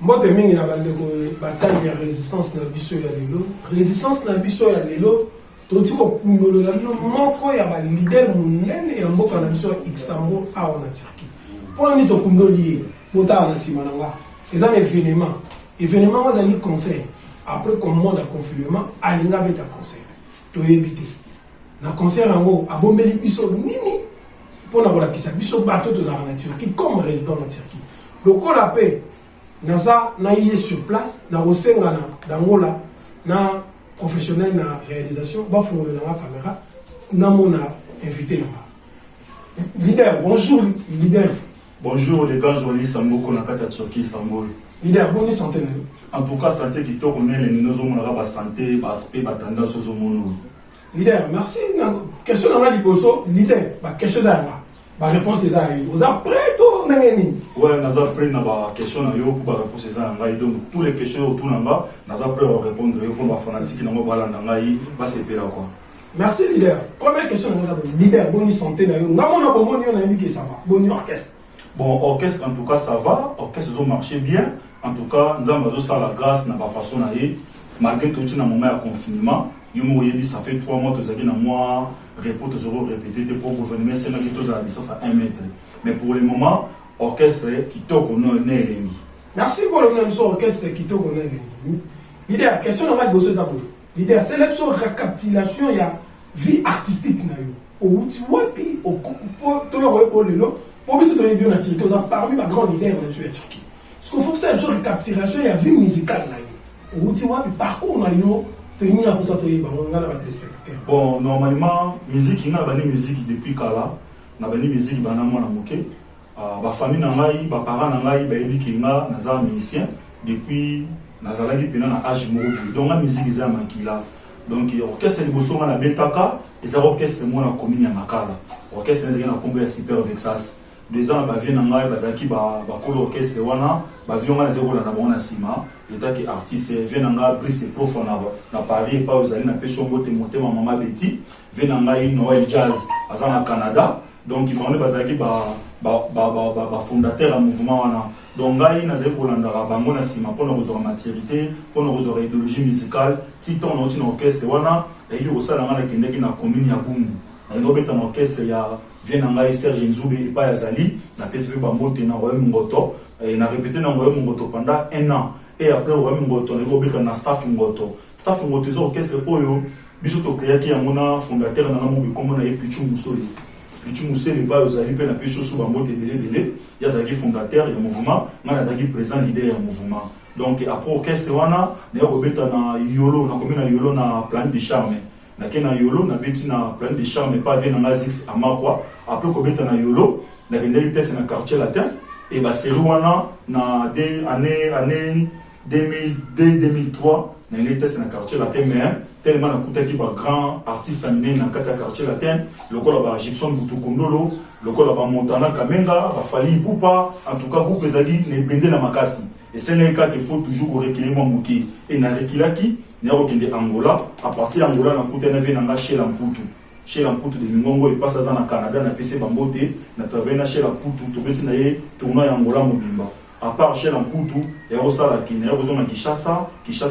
Mbote mingi na bande ko bataille ya résistance na biso ya lelo. Résistance na biso ya lelo. Toti ko kundolo na bino moko ya ba leader munene ya mboka na biso ya Istanbul awa na Turquie. Pour ni to kundoli bota na sima na nga. Eza événement. Événement moi dans conseil. Après comme monde à confinement, alinga beta conseil. To éviter. Na concert yango abombeli biso nini pour na bolakisa biso bato to za na Turquie comme résident na Turquie. Lokola pe naza na yé sur place na osenga na dangola na professionnel na réalisation ba fungolo na caméra na mona invité là. Leader, bonjour leader. Bonjour les gars journalistes Samboko na kata Turquie Istanbul. Leader, bonne santé na yo. En tout cas santé qui to connaît les nous on ba santé ba aspect ba tendance aux mono. Leader, merci na question na liboso leader ba question za ba. Ba réponse za yo. Vous êtes prêt to ngeni? Ouais, naza prêt na ba question na yo pour ba réponse za ngai donc tous les questions autour na ba naza prêt à répondre yo pour ba fanatique na mo bala na ngai ba sepela quoi. Merci leader. Première question na leader, bonne santé na yo. Ngamona bomoni yo na yemi que ça va. Bon orchestre. Bon orchestre en tout cas ça va, orchestre ont marché bien. En tout cas, nous avons la grâce na ba façon na ye malgré tout na moment de confinement. Ça fait 3 mois que vous avez un mois repos de zéro répété pour gouvernement c'est là qui tous à la distance à 1 mètre. Mais pour le moment, orchestre qui toque on est merci pour le même orchestre qui toque on est leader, question na bosso d'abord. Leader, c'est la récapitulation il y a vie artistique na yo. Au tu vois puis au to lelo pour biso to yebio na Turquie, vous parmi ma grande leader na Turquie. Ce qu'il faut c'est une récapitulation il y a vie musicale na yo. Au tu vois puis parcours na yo. Bon, normalement, musique, il y a une musique depuis Kala, il y a une musique qui est moké. Ma famille, mes parents, sont musiciens depuis l'âge mobile. Donc, la musique est là. Donc, l'orchestre de Bosso, la Betaka, et l'orchestre de la commune de Makala. L'orchestre est un super Vexas. 2 ans, il y a un orchestre, avion na sima état qui artiste venanga Brice prof na Paris pas aux allées na pêche monter maman Betty venanga Noël Jazz à Canada donc ils vont bazaki ba fondateur du mouvement wana donc ngai nazali kolandaka bango na sima pour nos maturité pour nos idéologie musicale titon na un orchestre wana et il osala ngana kendeki na commune ya Bungu na ngobeta na orchestre ya venanga Serge Nzube et pas yazali na TCV bambote na Royaume Ngoto et na répété dans Royaume Ngoto pendant 1 an et après Royaume Ngoto on est obligé na staff Ngoto is orchestre oyo biso to créaki ya mona fondateur na mo comme na Pichu Musoli pas ozali pe na picho sou bambote belé yazaki fondateur ya mouvement na yazaki président leader ya mouvement donc après orchestre wana na robeta na Yolo na commune na Yolo na plan de charme na kena Yolo na beti na plan de charme pas vient na Zix amakwa après kobeta na Yolo na rendeli test na quartier latin et bah c'est Rwanda na année 2003 na les tests na quartier latin mais tellement na kutaki ba grand artiste amené na quartier latin le col ba Gibson Butukondolo le col ba Montana Kamenga ba Fali Poupa en tout cas groupe ezali ne bende na makasi et c'est le cas qu'il faut toujours recueillir mon moki et na rekilaki na okende Angola à partir d'Angola na kutana venanga chez Lamputu chez Lamputu de Mingongo et passe à na Canada na PC Bambote na travailler chez Lamputu to beti na ye tournoi Angola mobimba à part chez Lamputu et osala ki na ozoma Kinshasa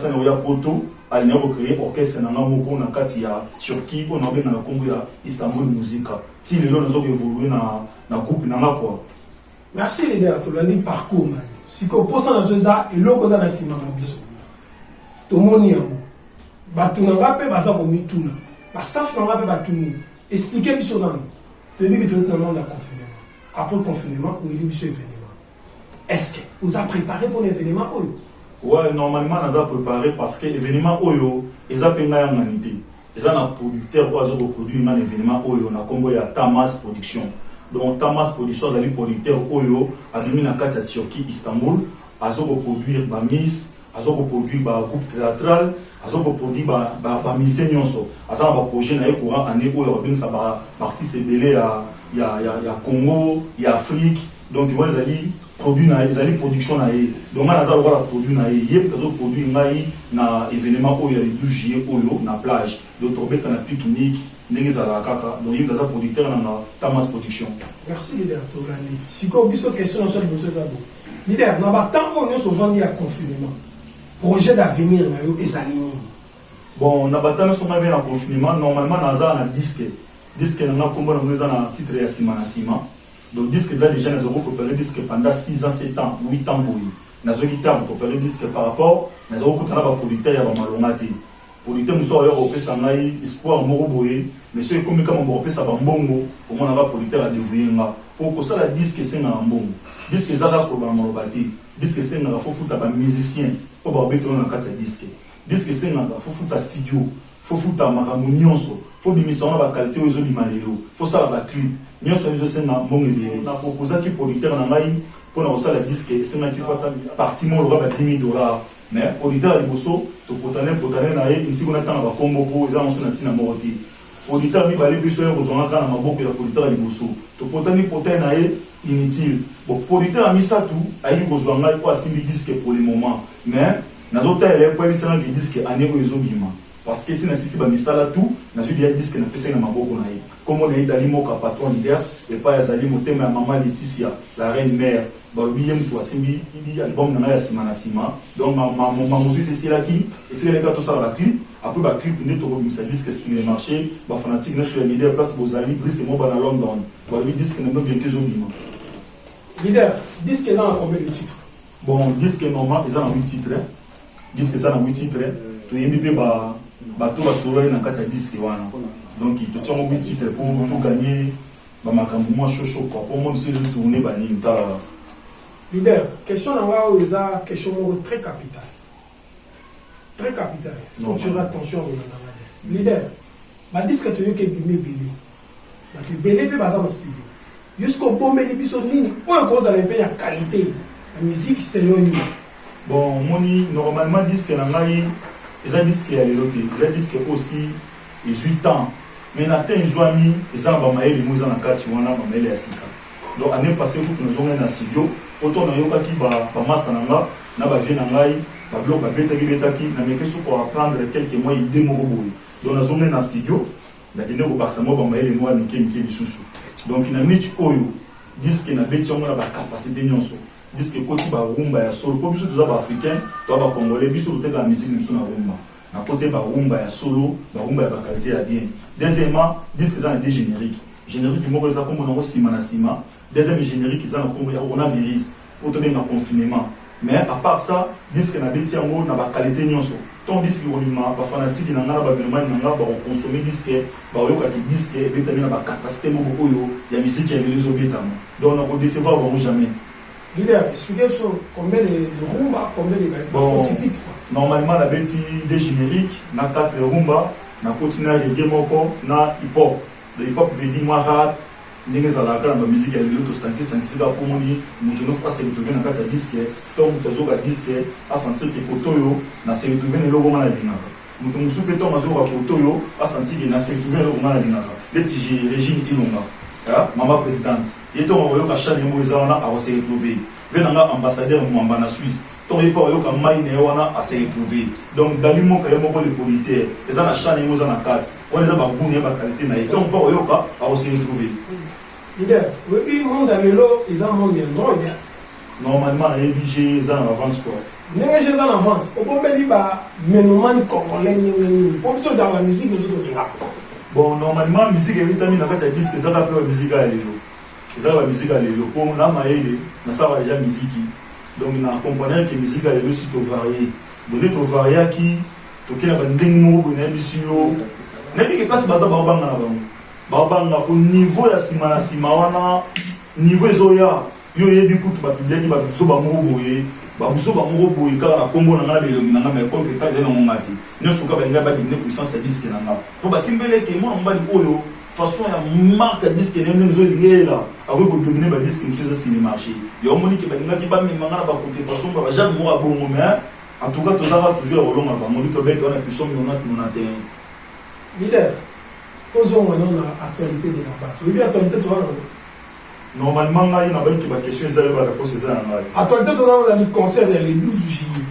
na ya poto ali na créer orchestre na moko na kati ya Turquie on a na Congo ya Istanbul Musica si le lo nazo évoluer na groupe na quoi. Merci leader to landi parcours na si ko posa na zoza eloko za na sima na biso to moni yango batu na ngape baza ko mituna ba staff na ngape batuni expliquer biso nano to bi que tout le monde a confinement après confinement ou il biso événement est-ce que vous avez préparé pour l'événement oyo? Ouais, normalement on a préparé parce que l'événement oyo eza penga ya manité eza na producteur oyo azo produire un événement oyo na Congo ya Tamas Production. Donc Tamas Production azali producteur oyo adimi na kati ya Turquie Istanbul azo produire ba miss azo produire ba groupe théâtral azo produire ba musicien nyonso aza ba projet na courant année oyo ba sa ba artiste belé ya Congo ya Afrique donc ils vont produit na ezali production na ye donc on a za la produit na ye yep kazo produit ngai na événement oyo ya 12 juillet oyo na plage donc tobeta na pique-nique ndenge za la kaka donc yep kaza producteur na Tamas Production. Merci leader Tolani siko biso question na so liboso za bo Leader, na ba tant on est souvent dit à confinement. Projet d'avenir na yo ezalini. Bon, na ba tant souvent bien en confinement, normalement na un disque. Disque na kombo na ngeza na titre ya sima na sima. Donc disque ça déjà na zoko préparer disque pendant 6 ans, 7 ans, 8 ans boyi. Na zo guitare préparer disque par rapport na zo ko tana ba producteur ya ba malonga te. Producteur muso ya ko pesa ngai espoir moko boye, mais c'est comme comme on pesa ba mbongo, au moins na ba producteur a dévouer nga. Pour que ça la disque c'est na mbongo. Disque ça la programme robati. Disque c'est na faut futa ba musicien, pour ba beto na kata disque. Disque c'est na faut futa studio, faut futa makambo nyonso. Faut bimisa na ba qualité ozo bimalelo. Faut ça la clip. Nyonso ozo c'est na mbongo ebele. Na proposer ki producteur na ngai pour na ça la disque c'est na ki faut ça parti mo le ba $10,000. Mais auditeur à Liboso, tu peux t'aller na une seconde temps à Combo pour les gens sur la morti. Auditeur mi balé puis sur aux gens quand ma boque ya auditeur à Liboso. Tu peux t'aller na inutile. Bon auditeur a mis ça tout, a eu besoin là pour assumer disque pour le moment. Mais na d'autres elle pour ça le disque année aux bima. Parce que si na sisi ba misala tout, na ju dia disque na pesa na maboko na ye. Comme on est dans l'imoka patron leader et pas ya zali motema ya maman Laetitia, la reine mère. Balobi yem to asimbi album na ya sima na sima. Donc ma moto c'est là qui et tu les gars tout ça la clip après ba clip ne to ko disque sur le marché ba fanatique na sur la leader place Bozali Brice mo ba na London. Balobi disque na bien que zobima. Leader, disque dans combien de titres? Bon, disque normal ils ont 8 titres. Disque ça na 8 titres. To yembi pe ba to ba solo na kati ya disque wana. Donc tu tient 8 titres pour gagner ba makambo moi chaud quoi. Pour moi c'est de tourner ba ni ta. Leader, question est question très capitale. Très capitale. Il faut que tu aies attention au leader. Je dis que tu es belé. Tu es belé dans le studio. Jusqu'au bon belé, tu as la qualité. La musique, c'est l'oignon. Bon, normalement, disque ils ont disque à l'éloque. Ils ont disque aussi 18 ans. Mais na ten joami, ils ont ba maël mo ils ont na kati wana ba maël ya sika. Donc année passée pour nous on est na studio, autant na yoka ki ba masa nanga na ba vie na ngai, ba bloc ba betaki na meke sou pour apprendre quelques mois il démo boy. Donc na zone na studio, na ine ko baksa mo ba maël mo ni kemike lisusu. Donc ina niche oyo disque na beti on na ba capacité nyonso. Disque koti ba rumba ya solo, pour biso tous ba africain, to ba congolais biso te la musique biso na rumba. Na côté ba rumba ya solo, ba rumba ya ba qualité ya bien. Deuxièmement, disque ça des génériques. Générique mo ko za ko mo sima na sima. Deuxième générique ça na ko ya coronavirus, auto na confinement. Mais à part ça, disque na beti yango na ba qualité nyonso. Ton disque ronima ba fanatique na ngala ba belema na ngala ba consommer disque, ba yoka ki disque betami na ba capacité mo oyo ya musique ya les obetamo. Donc on ne décevoir jamais. Leader, expliquez sur combien de rumba, combien de bon, typiques. Normalement, la bêtise des génériques, na 4 rumba, na continue reggae moko, na hip hop. Le hip hop veut dire moi rap, n'engage à la musique à l'autre sentir pour moi, nous devons pas se retrouver dans 4 disques, donc nous devons disque à sentir que Kotoyo na se retrouver dans le logo na dinaka. Nous devons souper ton mazo à Kotoyo à sentir que na se retrouver dans le logo na dinaka. Bêtise régime Ilonga. Maman présidente, et ton royaume à chaque niveau à se retrouver. Venanga ambassadeur Mwamba na Suisse. Ton royaume à Maïnewana à se retrouver. Donc, dans le monde, il y a beaucoup de policiers. Les gens à chaque niveau à 4. On les a pas bonne qualité. Donc, ton royaume à se retrouver. Leader, oui, le monde dans le lot, ils ont monde bien droit. Normalement, les budgets, ils ont en avance quoi. Les budgets en avance. Au bon méli, mais nous manquons congolais. Pour ça, dans la musique, nous devons. Bon, normalement, la musique est vitamine, en fait, il y a disque, ça va faire la musique à l'élo. Ça va la musique à l'élo. Pour la maïle, ça va déjà musique. Donc, il y a un component qui est musique à l'élo, c'est varié. Donc, il y a varié qui, il y a un dingo, il y a un mission. Il y a un passe basa barbanga na bango. Barbanga au niveau ya simana simawana, niveau ezoya, yo yebi kutu ba public ba biso ba moboye. Babuso ba moko boy kala Congo na ngala belongi na ngama contre ka na ngati ne suka ba ngaba di ne puissance disque na ngaba to batimbele ke mo mbali oyo façon ya marque disque ne nzo lingela ako ko dominer ba disque monsieur ça ciné marché yo moni ke ba ngaki ba mi mangala ba côté façon ba jamais mo abongo mais en tout cas to ça va toujours rolonga ba mo to bête on a pu somme on a terrain leader posons maintenant la actualité de la base oui actualité toi normalement, il y a une question qui est réponse à actualité, on a le concert le 12 juillet.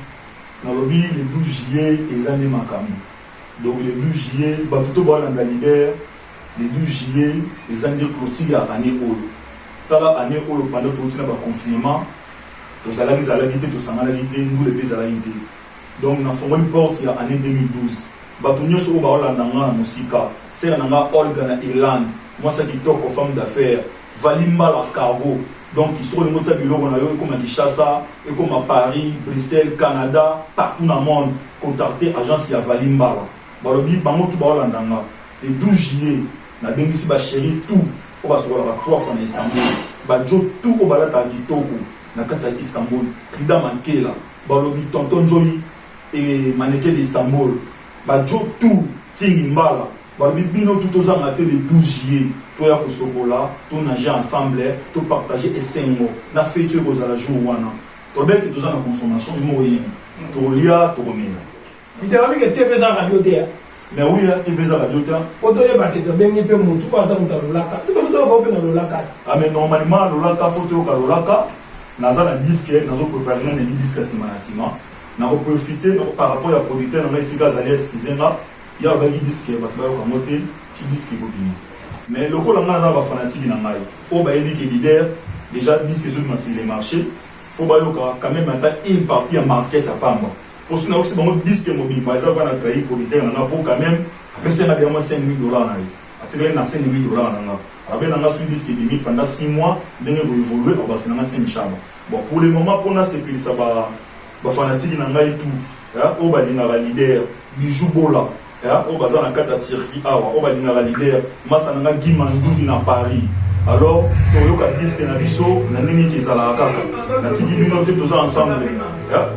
Le 12 juillet, ils ont des macam. Donc le 12 juillet, tout le monde est leader. Le 12 juillet, ils ont des clôtures à l'année où. Dans l'année où, pendant le confinement, tozalaki zalaki te tosanganaki te ngule mpe ezalaki te. Donc nafongoli porte ya année 2012 bato nyonso oyo baolanda nga na mosika sere na nga Olga na Irlande mwasi ya kitoko femme d'affaires Valimbala Cargo. Donc ils sont les mots de biloko na yo comme à Kinshasa et comme à Paris, Bruxelles, Canada, partout dans le monde. Contacter agence ya Valimbala. Balobi bango tout baolanda nga le 12 juillet na bengisi ba chéri tout o ba sokola ba 3 fois na Istanbul. Ba jo tout o balata kitoko na kati ya Istanbul. Krida Mankela, balobi tonton Joyi et mannequin d'Istanbul. Ba jo tout tingi mbala. Balobi bino tout aux angate le 12 juillet. Toi ya kosokola, tout nager ensemble, tout partager et 5 mots. Na fêter aux ala jour wana. To bête tous en consommation mo yi. To lia to remela. Idéalement que TV za radio te. Mais oui, TV za radio te. Oto ye ba ke to bengi pe mutu kwa za mutalolaka. C'est comme to ba open lolaka. Ah mais normalement lolaka photo ka lolaka. Naza na disque, nazo préparer na disque sima na sima. Na ko profiter par rapport à producteur na isika za les kizenga. Ya ba disque ba ba ko monter, ti disque ko bini. Mais le coup, on a des fanatiques dans le au Baïli qui est leader, déjà, disque sur le marché. Il faut quand même maintenant une partie en market à Pamba. Pour ce qui est de disque mobile, par exemple, on a trahi pour l'État, on a pour quand même, après c'est bien 5 000 $. Attiré dans 5 000 $. Après, on a suivi disque pendant 6 mois, on a évolué, on va se lancer 5 chambres. Bon, pour le moment, pour nous, c'est que ça va fanatique dans le tout. Au Baïli, on a leader, bijou bola. Au bazar na kata Turquie awa au balinga leader masana Guimandou na Paris. Alors toyoka disque na biso na nini kezala kaka na tiki bino te toza ensemble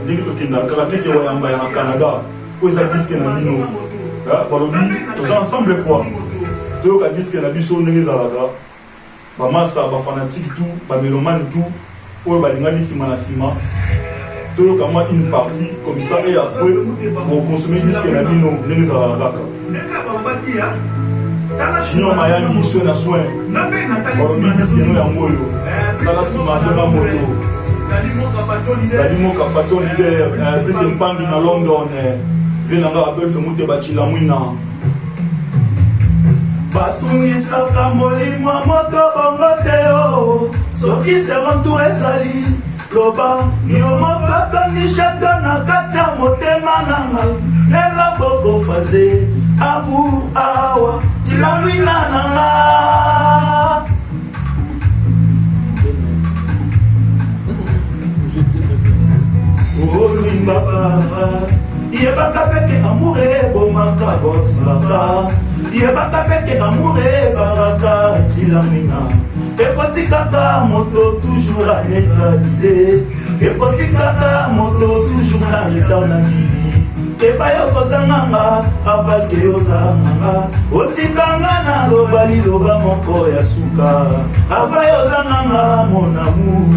ndenge tokenda kala teke wayamba ya Canada ko eza disque na bino balobi toza ensemble quoi toyoka disque na biso ndenge zalaka ba masa ba fanatique tout ba mélomane tout oyo balinga lisima na sima. Tout comme une partie comme ça et après pour consommer disque na bino ndenge za la Sinon Miami so na soin pour mi disque no ya moyo kala sima zo na moyo dalimo kapato leader pese mpangi na London venanga Adolphe Mute bachila mwina batungisaka molimo moto bongo teo soki serontu ezali loba niomokata nishaka na kati ya motema na ngai lelo boko faze abu awa tilamwina na nga oluimbaka yebaka peke amure ebomaka boslaka yebaka peke amure ebaraka tilamwina ekotikaka moto toujours à neutraliser ekotikaka moto toujours na retard na vie kebayo kozanganga avake ozanganga otikanga na loba liloba moko ya suka avayo ozanganga mon amour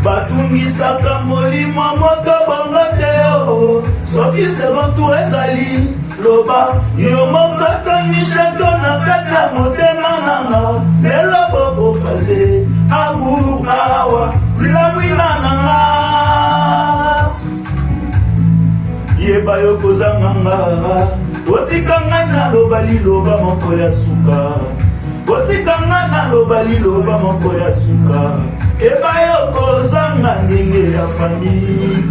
batungisaka molimo moto bongo teo soki serontu ezali loba yo moko tonishato na kati ya motema nanga lelo bobo faze amour awa tilamwina nanga yeba yo kozanganga otikanga na loba liloba moko ya suka otikanga na loba liloba moko ya suka eba yo kozanga ngenge ya famille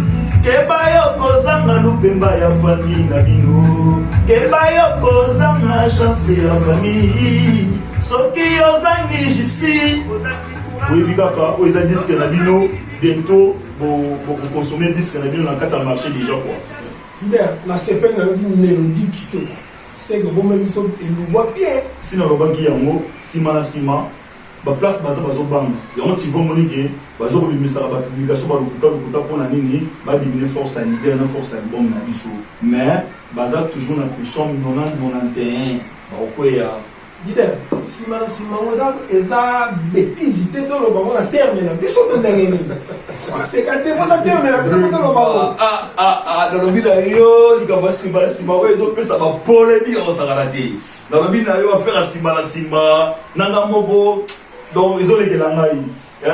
keba yo kozanga lupemba ya famille na bino keba yo kozanga chance ya famille soki ozangi gypsy oyebi kaka oyo eza disque na bino bientôt bokonsome disque na bino na kati ya marché déjà quoi leader na sepele na yo di mélodie kitoko seke bomema biso elobwa bien sina lobaki yango nsima na nsima baplace baza bazobanga yango tivon monike bazokobimisaka bapublication balukuta mpona nini badimine force sanitaire na force ya bombe na biso mais baza toujours na pression 90-91 bakokwea leader nsima na nsima ngo eza bétise te toloba ngo na terme na biso to ndenge nini koseka te mpoza terme na biso toloba ngo nalobi na yo likambo ya nsima na nsima oyo ezopesa bapolemi okosakana te nalobi na yo affaire ya nsima na nsima nanga moko donc ezolekela ngai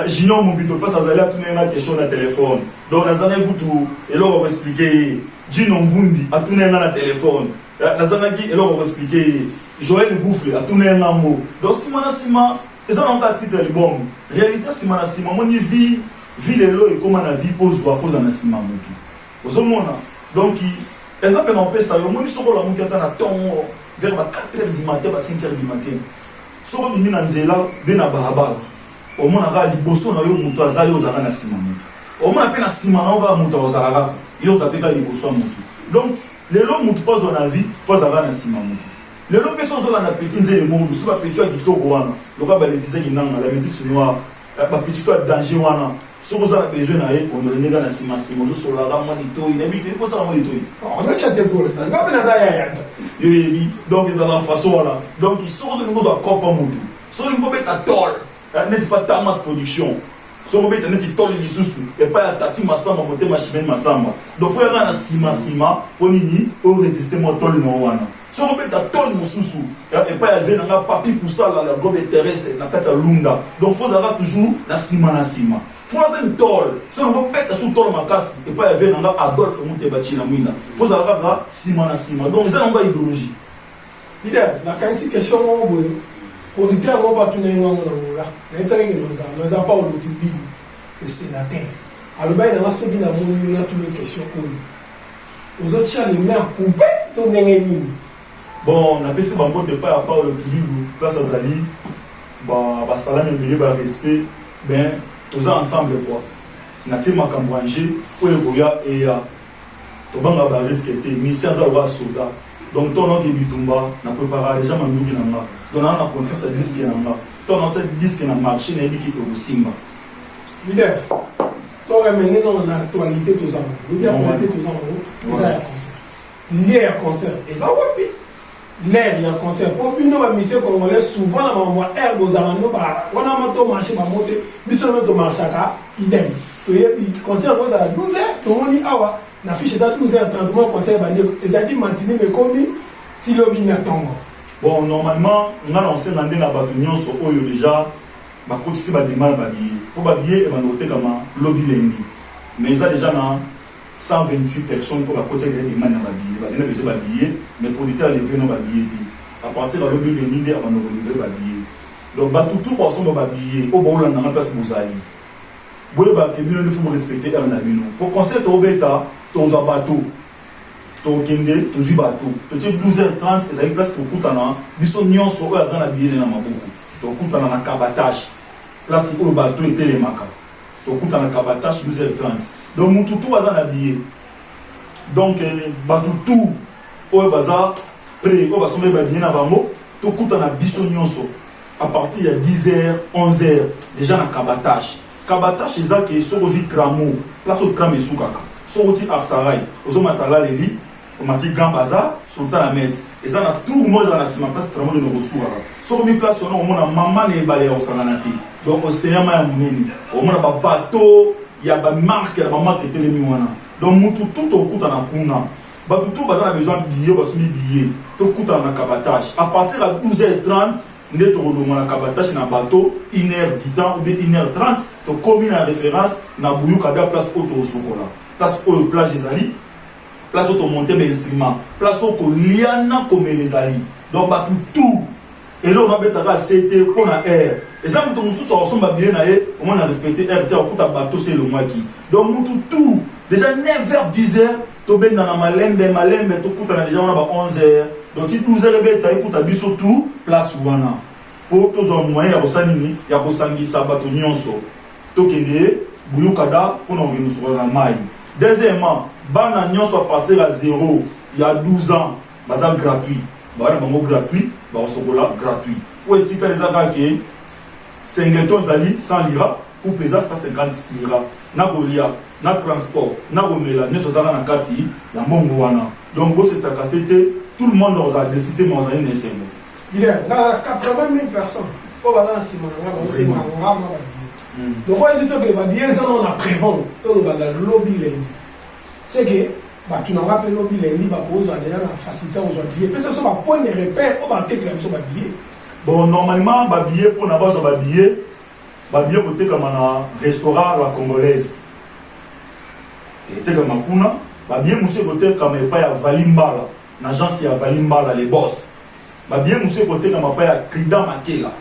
junior mombito mpasi azali atuna nga question na telefone donc nazangai kutu eloko koexplike ye jino mvundi atuna nga na telefone nazangaki eloko koexplike ye Joël Bouffle atuna nga mbo donc nsima na nsima Et ça, on a titre le bon. Réalité, si ma sima, mon vie les lois et comment la vie pose ou à faux en sima mutu. Aux hommes, donc, exemple, on peut ça, on dit sur la mouki à temps vers 4h du matin, 5h du matin. Sur le mina nzela, ben à barabara. Au moins, on a dit bosso na yo mutu azali aux arana sima mutu. Au moins, on a sima na oga mutu aux arara. Yo zapeka les bosso mutu. Donc, les lois mutu pas dans la vie, faut arana sima mutu. Les lois personnes ont la petite nzela monde, sur la petite qui toko wana. Le gars ben disait qu'il n'a la métis noire, la petite danger wana. Si vous avez besoin d'aller, on est dans la cima, si vous avez la manito, il habite, il faut ça manito. On a chaté pour le temps. Donc, ils ont la façon là. Donc, ils sont dans nos accords pour nous. Si vous avez un tol, n'est pas ta masse production. Si vous avez un tol, il est et pas la tati massamba, monter ma chimène massamba. Donc, il faut aller dans la cima, pour nini, pour résister mon tol non wana. Si vous avez un tol, mon sous et pas aller dans la papi pour ça, la gobe terrestre, la kata lunda. Donc, il faut aller toujours la cima. Troisième tol, si on veut mettre sous tol ma casse, et pas y avoir Adolphe Moutebati la mouina. Il faut avoir cima. Donc, ça, on va idéologie. Leader, la question est producteur mo ba tuna ngo ngona na tsari ngi nza no za pa o do bi le sénateur aloba ina masobi na mo na toutes les questions aux autres chats les mains coupées ton nini. Bon, on a passé bango de pas à part le Toulouse place Azali ba salam et ba respect ben tous ensemble quoi na tima kambwanje pour evoya et ya to banga ba risque était mission za wa soda. Donc, ton nom qui bitumba, n'a préparé déjà ma nouille dans ma. Donc, on a confiance à disque dans ma. Ton nom cette disque dans marché n'est dit qu'il peut aussi simba. Leader, toi, ramener dans l'actualité tous amours. Il y a l'actualité tous amours. Ça y a concert. Il y a concert. Et ça, ouais, l'air, il y a concert. Pour nous, ma mission congolais, souvent, on a herbe aux amandos, on a monté marché, on a monté, mais seulement au marché, idem. Il y a concert à 12h, tout le monde dit, ah ouais. La fiche est à 12h30, conseil va dire, les amis matinés, mais comme Tilobi n'attend. Bon, normalement, on a lancé un andé dans la bâtonnion sur Oyo déjà, ma côté ici va démarrer babiller. Pour babiller, on va noter comme un lobby lundi. Mais il y a déjà 128 personnes pour la côté de demande à babiller. Parce qu'il y a besoin de babiller, mais pour l'été, les vrais non babiller. À partir de lobby lundi, on va nous livrer babiller. Donc, tout pour ensemble babiller. Au bon, on a la place pour vous aller. Vous il faut respecter un avis. Pour conseil au bêta, ton bateau, ton kende, ton bateau. Petit 12h30, ils ont une place pour Koutana. Ils sont nions sur eux, ils ont habillé dans ma boucle. Ton Koutana na cabatage. Place où le bateau est télémaca. Ton Koutana cabatage 12h30. Donc, mon toutou, ils ont habillé. Donc, bateau tout, où ils vont prêt, où ils vont se mettre dans ma boucle. Ton Koutana bissonion sur. À partir de 10h, 11h, déjà na cabatage. Kabatage c'est ça qui est sur le cramo, place au crame et sous kaka. Sur le Arsaray, aux matala les lits, au mati grand bazar, sur la mettre. Et ça a tout le monde dans la ciment place cramo de nos ressources. Sur le place on a maman et balé au sananati. Donc océan ma mouni. Au moins a bateau, il y a une marque, la maman qui était les miwana. Donc tout au coup dans la kuna. Tout bazar a besoin de billets, parce que billets. Tout coup dans la kabatage. À partir de 12h30. Nous avons un cabatage dans le bateau, 1h10 ou 1h30, tu as commis la référence dans la place où tu as place où tu plage des alliés, place où tu as monté des instruments, place où tu as comme les alliés. Donc, tout. Et là, on a besoin de CT pour la air. Et ça, nous sommes bien, on a respecté RT, on a bateau, c'est le mois qui. Donc, tout. Déjà, 9h, 10h, tu es dans la malembe, tu as déjà 11h. Donc, si 12h, tu as surtout place où on a. Pour tous les moyens, il y a des sabato nyonso. Tokende, Bouyukada, pour nous sur la maille. Deuxièmement, Bana nyonso à partir à 0, il y a 12 ans, bazar gratuit. Bana bango gratuit, bah sokola gratuit. Ou est-il que les attaques, 5 zali, 100 lira, pour plaisir, 150 lira. Na golia, na transport, na gomela, ne sozala na kati, la mongoana. Donc, c'est à casser. Tout le monde a décidé de manger une SMO. Il y a 80 000 personnes. On va dans le ciment, donc, moi, je sais que les billets, on a prévent. On va dans le lobby lundi. C'est que, tu n'as pas le lobby lundi, on a déjà la facilité aux billets. Mais ça, c'est un point de repère. On va te dire que c'est un billet. Bon, normalement, les billets, pour n'avoir un billet, les billets, c'est comme un restaurant la congolaise. Et c'est comme un kuna. Les billets, c'est comme un Valimbala. L'agence est à Valimbala, les boss. Bien, monsieur, côté comme un Krida Makela.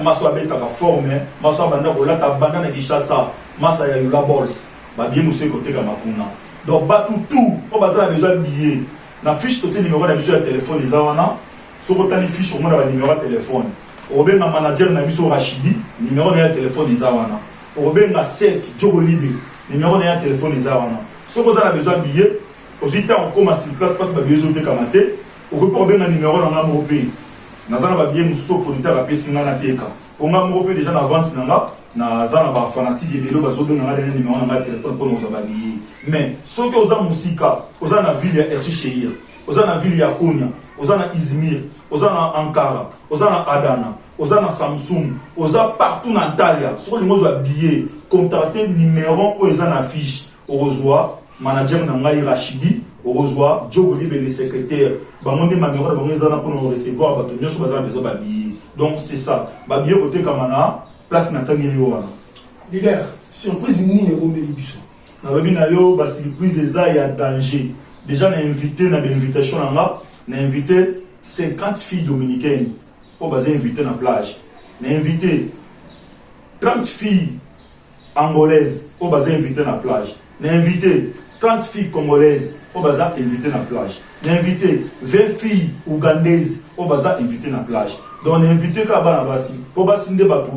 maso abeta ka forme maso banda ko lata banda na Kinshasa masa ya Yula Balls ba bien monsieur côté ka makuna donc ba tout on bazala besoin billet na fiche to numéro na biso ya téléphone ezawana soko tani fiche au moins na numéro de téléphone obenga manager na biso Rachidi numéro na téléphone ezawana obenga Sek Jogo Libre numéro na téléphone ezawana soko za besoin billet aussi tant on commence sur place parce que besoin de kamate o ko obenga numéro na ngamo pe nazana ba bien muso producteur a pesi ngana teka o ngamo pe déjà na vente na zana ba fanatique ebelo bazobenga ngana dernier numéro na téléphone pour nous abali mais soki oza musika oza na ville ya Erchicheir oza na ville ya Konya oza na Izmir oza na Ankara oza na Adana oza na Samsung oza partout na Italia soki lingo za billet contacter numéro o eza na fiche o reçoit manager na ngai Rachidi au reçoit Jogo Libre le secrétaire bangonde numéro de bangonde zana pour recevoir bato nyoso bazana besoin ba billet donc c'est ça ba billet côté kamana place na tangi yo wana leader surprise nini ne bombeli biso na lobi na yo ba surprise eza ya danger déjà na invité na invitation na invité 50 filles dominicaines pour baser invité na plage na invité 30 filles angolaises pour baser invité na plage na invité 30 filles congolaises au bazar invité na plage. Invité 20 filles ougandaises au bazar invité na plage. Donc invité ka bana basi pour basinde batu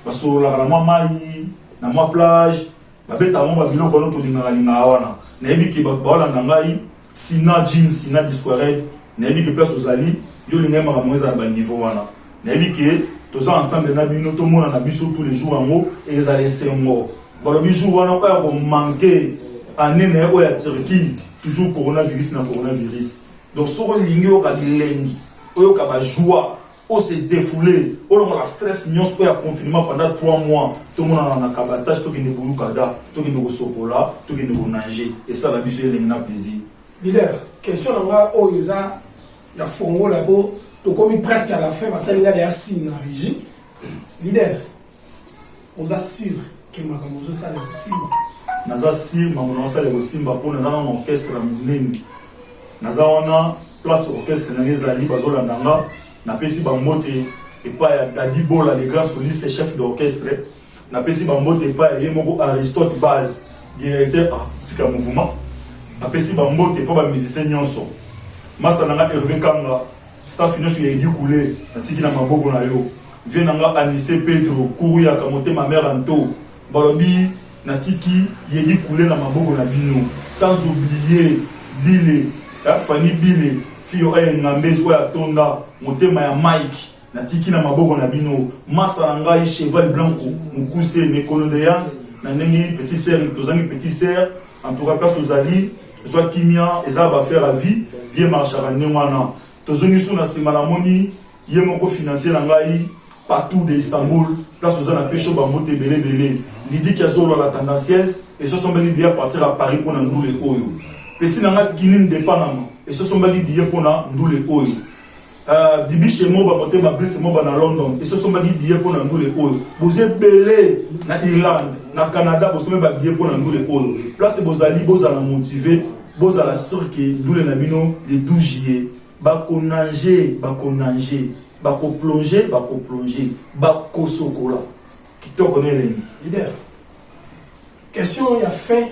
baso la moi mai na moi plage ba beta mo ba biloko no to linga wana. Na yebi ki ba bala na ngai sina jeans sina disquared na yebi ki place ozali yo linga ma mweza ba niveau wana. Na yebi ki tous ensemble na bino to mona na biso tous les jours en haut et les aller sengo. Ba lo biso wana ko manquer année o ya Turquie toujours coronavirus na coronavirus donc sur ligne au kabilengi o ka ba joie o se défouler o la stress nyos ko ya confinement pendant 3 mois tout le monde na kabatage to kine bulu kada to kine ko sokola to kine ko nager et ça la biso ele na plaisir leader question nga o eza ya fongo la bo to komi presque à la fin parce que nga ya signe na régie leader on assure que makamozo ça le possible naza si mamono sala ko simba po naza na orchestre munene naza wana place orchestre na ezali bazolanda nga na pesi bambote epa ya Dadi Bola le grand soliste chef d'orchestre na pesi bambote epa ya yemoko Aristote Baz directeur artistique ya mouvement na pesi bambote epa ba musicien nyonso masa nanga Hervé Kanga staff nyonso ya Edi Koulé na tiki na maboko na yo vie nanga Anissé Pedro Kouya Kamote ma mère Anto balobi Natiki Yedi Koulé na maboko na bino sans oublier Bile Fanny Bile Fio Ngambezi ya Tonda motema ya Mike Natiki na maboko na bino Masa ngai Cheval Blanco Mukuse mes condoléances na nengi petit sœur tozangi petit sœur en tout cas place ozali soit kimia eza ba faire à vie vie marchera nengwana tozongi suna simana moni yemoko financier na ngai partout de Istanbul place aux anapécho bambote belé l'idée qu'il y a zolo la tendancieuse et ce sont bel billets partir à Paris pour nous les oyo petit nanga Guinée dépendamment et ce sont bel billets pour nous les oyo bibi chez moi bamote ma blesse moi na London et ce sont bel billets pour nous les oyo vous êtes belé na Irlande na Canada vous sont bel billets pour nous les oyo place bozali bozala motivé bozala sûr que doule na bino le 12 juillet bakonanger bako plonger bako sokola kitoko nele leader question ya fin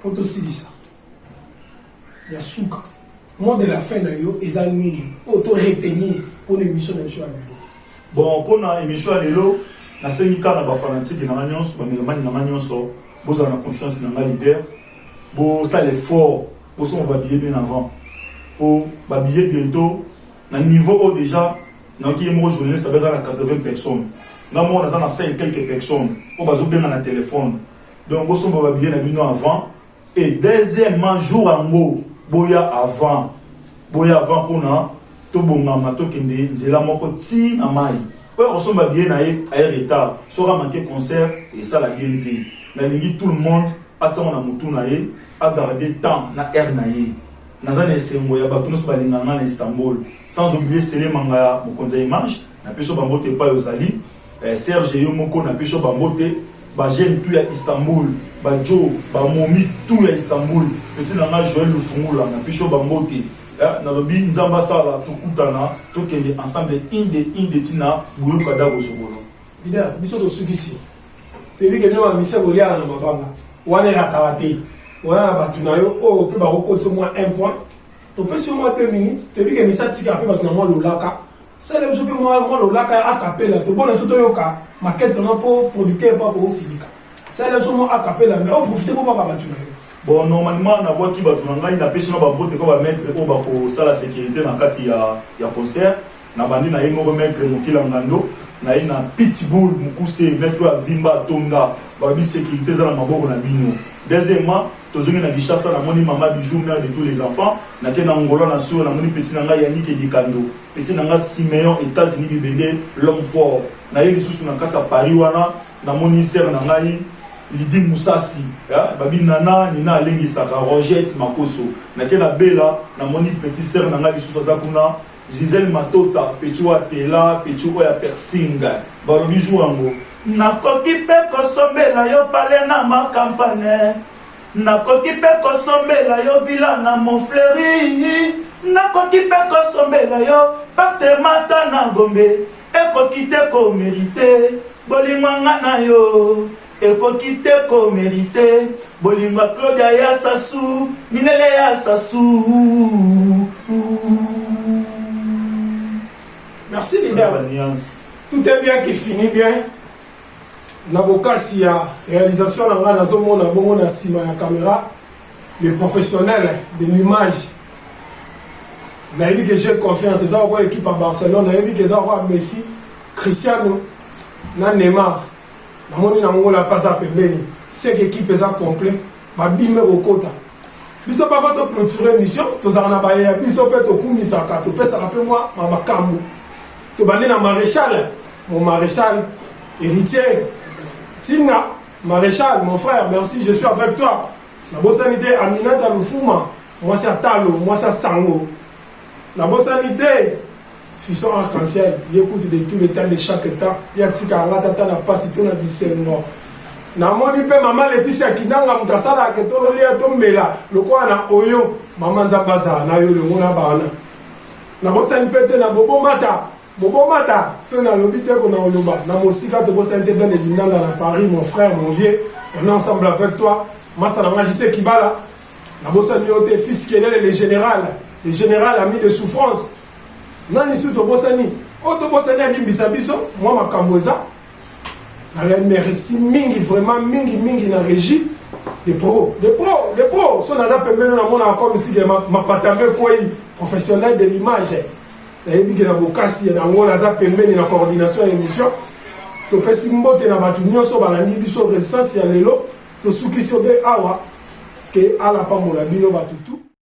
pour to silisa ya suka mot de la fin na yo ezangi auto retenir pour l'émission de joie lelo bon pour na émission lelo na sengi kana ba fanatique na nyonso ba melemani na nyonso boza na confiance na leader bo ça l'effort bo son ba billet bien avant pour ba billet bientôt na niveau déjà na qui mo journée ça va à 80 personnes na mo na za 5 quelques personnes pour bazo bien na téléphone donc boso ba bien na bino avant et deuxièmement jour en mot boya avant pour na to bongama to kende nzela moko ti na mai oyo osomba bien na ye a retard sera manqué concert et ça la bien dit na lingi tout le monde attend na mutu na ye a garder temps na air na ye nazana esengo ya bato nyonso balinganga na Istanbul sans oublier Sele Mangaya mokonzi ya image na peso bambote epai ozali Serge yo moko na peso bambote bagene tout ya Istanbul bajo bamomi tout ya Istanbul petit nanga Joël Lufungula na peso bambote nalobi nzamba sala tokutana tokende ensemble inde tina buyuka dago sokolo bida biso tosukisi toyebi ke bino bamisa koliaka na mabanga wana erataka te wana na bato na yo oyo mpe bakokotisa mwa 1 point topesi yo mwa 2 minutes toyebi ke misa tikaka mpe bato na mwa lolaka sala biso mpe mwa lolaka akapela tobona to toyoka makete na mpo producteur mpo akosilika sala biso mwa akapela mais oprofite mpo baka bato na yo. Bon, normalement, na boîte qui va tourner, il a pêché na babote ko ba mettre ko ba ko sala sécurité na kati ya concert. Na bandi na yemo mettre mokila ngando, na ina pitbull mukuse mettre ya vimba tonga, ba bi sécurité za na maboko na bino. Deuxièmement, tozongi na Bishasa na moni mama bijou mère de tous les enfants, na ke na ngolo na sur na moni petit nanga Yannick Edikando. Petit nanga Simeon États-Unis bibende l'homme fort. Na yeli susu na kati ya Paris wana, na moni sœur na ngai Lidi Moussassi, babi nana nina alengi saka Rogette Makoso. Nakena bela na moni petit sœur nanga lisusu zakuna Gisèle Matota, petit wa tela, petit oya persinga. Barobi jouango. Nakoki pe kosombela yo pale na ma campagne. Nakoki pe kosombela yo villa na Montfleury. Nakoki pe kosombela yo partemata na Gombe. Ekoki te ko mérité, bolingwanga na yo. Ekoki te ko mérité, bolingwa Claudia ya sasu, minele ya sasu. Merci les dames. Tout est bien qui finit bien. Nabokasi ya réalisation na nazomona bongo na sima ya caméra, les professionnels de l'image. Na dit que j'ai confiance ça quoi équipe à Barcelone, na dit que ça quoi Messi, Cristiano, na Neymar. Na moni na mongo la passe à pembeni. C'est équipe ça complet, ba bimé okota. Biso pas va te clôturer mission, to za na ba ya biso pe to kumisa ka to pesa rappel moi ma makambu. To bandi na maréchal, mon maréchal héritier. Tina, maréchal, mon frère, merci, je suis avec toi. La bossanité Aminata Lufuma, moi c'est Talo, moi c'est Sango. La bossanité, fisson arc-en-ciel, il écoute de tous les temps, de chaque temps. Il y a tika ratata na passe tout na bisengo. Na moni pe maman Laetitia kinanga mutasala ke to lia to mela, loko na oyo, maman Nzambaza na yo longo na bana. Na bossanité na bobo mata. Bobo mata, c'est na lobité qu'on a au loba. Na mosika te bossa inte ben de dinanga na Paris, mon frère, mon vieux. On est ensemble avec toi. Massa na magicien Kibala. Na bossa nyote fils Kenel le général ami de souffrance. Nani su to bossa ni. O to bossa ni ali bisabiso, moi ma kamboza. Na merci mingi vraiment mingi na régie. Les pros, so na na pemeno na mona encore ici ma patambe quoi professionnel de l'image. nayebi ke na bokasi na ngo naza pembeni na coordination ya émission topesi mbote na bato nyonso balandi biso resistance ya lelo tosukisi obe awa ke ala pambola bino batutu